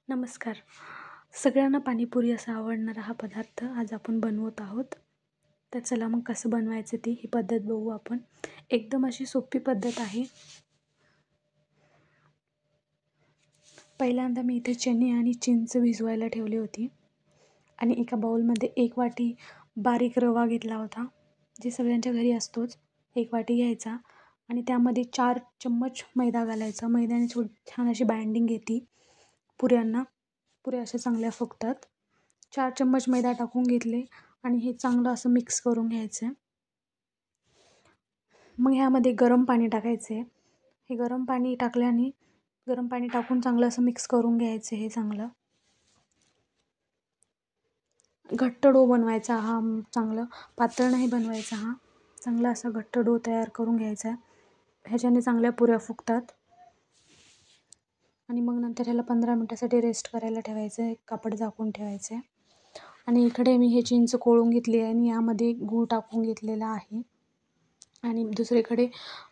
नमस्कार. सगळ्यांना पाणीपुरी असा आवडणारा हा पदार्थ आज आपण बनवत आहोत. तर चला मग कसं बनवायचं ही पद्धत बघू आपण. एकदम अशी सोपी पद्धत आहे. पहिल्यांदा मी इथे चणे आणि चिंच भिजवायला ठेवली होती आणि एका बाउलमध्ये 1 वाटी बारीक रवा घेतला होता, जे सगळ्यांच्या घरी असतोच. 1 वाटी घ्यायचा आणि त्यामध्ये 4 चम्मच मैदा घालायचा. मैद्याने छान अशी बाइंडिंग येते पुऱ्यांना. पुऱ्या अशा चांगल्या फुगतात. 4 चम्मच मैदा टाकून घेतले आणि हे चांगलं असं मिक्स करून घ्यायचं आहे. मग ह्यामध्ये गरम पाणी टाकायचं आहे. हे गरम पाणी टाकल्याने गरम पाणी टाकून चांगलं असं मिक्स करून घ्यायचं. हे चांगलं घट्ट डो बनवायचा हा. चांगलं पातळ नाही बनवायचा हा. चांगला असा घट्ट डो तयार करून घ्यायचा आहे. ह्याच्याने चांगल्या पुऱ्या फुगतात. आणि मग नंतर ह्याला 15 मिनटासाठी रेस्ट करायला ठेवायचं आहे. कापड झाकून ठेवायचं आहे. आणि इकडे मी हे चिंच कोळून घेतली आहे आणि यामध्ये गूळ टाकून घेतलेला आहे. आणि दुसरीकडे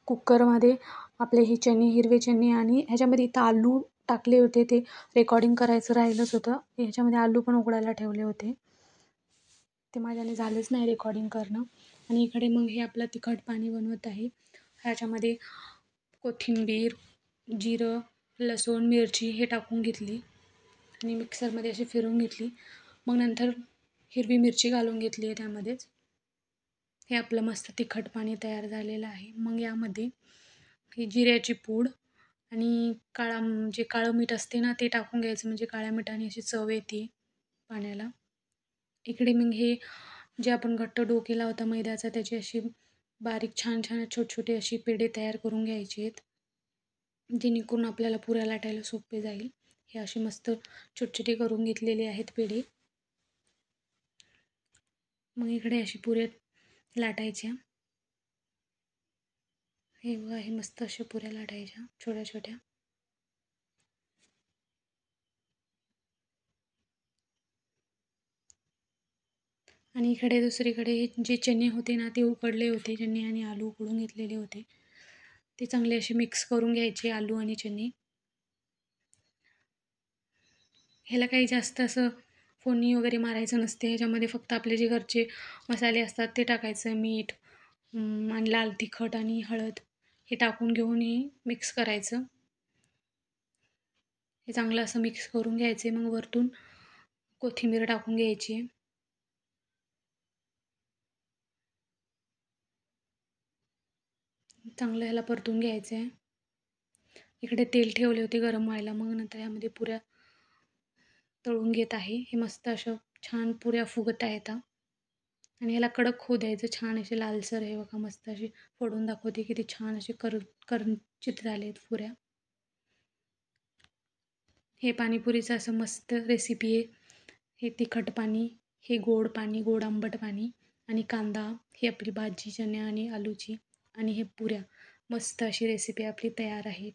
कुकरमध्ये आपले हे चणे, हिरवे चणे आणि ह्याच्यामध्ये इथं आलू टाकले होते. ते रेकॉर्डिंग करायचं राहिलंच होतं. ह्याच्यामध्ये आलू पण उकडायला ठेवले होते. ते माझ्याने झालंच नाही रेकॉर्डिंग करणं. आणि इकडे मग हे आपलं तिखट पाणी बनवत आहे. ह्याच्यामध्ये कोथिंबीर, जिरं, लसूण, मिरची हे टाकून घेतली आणि मिक्सरमध्ये अशी फिरवून घेतली. मग नंतर हिरवी मिरची घालून घेतली आहे त्यामध्येच. हे आपलं मस्त तिखट पाणी तयार झालेलं आहे. मग यामध्ये ही जिऱ्याची पूड आणि जे काळं मीठ असते ना, ते टाकून घ्यायचं. म्हणजे काळ्या मिठाने अशी चव येते पाण्याला. इकडे मग हे जे आपण घट्ट डो केला होता मैद्याचा, त्याची अशी बारीक छान छोटे अशी पेढे तयार करून घ्यायचे आहेत, जेणेकरून आपल्याला पुऱ्या लाटायला सोपे जाईल. हे अशी मस्त छोटे करून घेतलेले आहेत पेढे. मग इकडे अशी पुऱ्या लाटायच्या. हे बघा, हे मस्त अशा पुऱ्या लाटायच्या छोट्या. आणि इकडे दुसरीकडे जे चणे होते ना, ते उकडले होते. चणे आणि आलू उकडून घेतलेले होते. ते चांगले असे मिक्स करून घ्यायचे आलू आणि चणे. ह्याला काही जास्त असं फोडणी वगैरे मारायचं नसते. ह्याच्यामध्ये फक्त आपले जे घरचे मसाले असतात ते टाकायचं. मीठ आणि लाल तिखट आणि हळद हे टाकून घेऊन हे मिक्स करायचं. हे चांगलं असं मिक्स करून घ्यायचे. मग वरतून कोथिंबीर टाकून घ्यायची. चांगलं ह्याला परतून घ्यायचं आहे. इकडे तेल ठेवले होते गरम व्हायला. मग नंतर ह्यामध्ये पुऱ्या तळून घेत आहे. हे मस्त अशा छान पुऱ्या फुगत आहेत आणि ह्याला कडक होऊ द्यायचं. छान असे लालसर. हे बघा, मस्त अशी फोडून दाखवते किती छान असे करंचित झाले आहेत पुऱ्या. हे पाणीपुरीचं असं मस्त रेसिपी आहे. हे तिखट पाणी, हे गोड पाणी, गोड आंबट पाणी आणि कांदा, ही आपली भाजी चणे आणि आलूची आणि हे पुऱ्या. मस्त अशी रेसिपी आपली तयार आहे.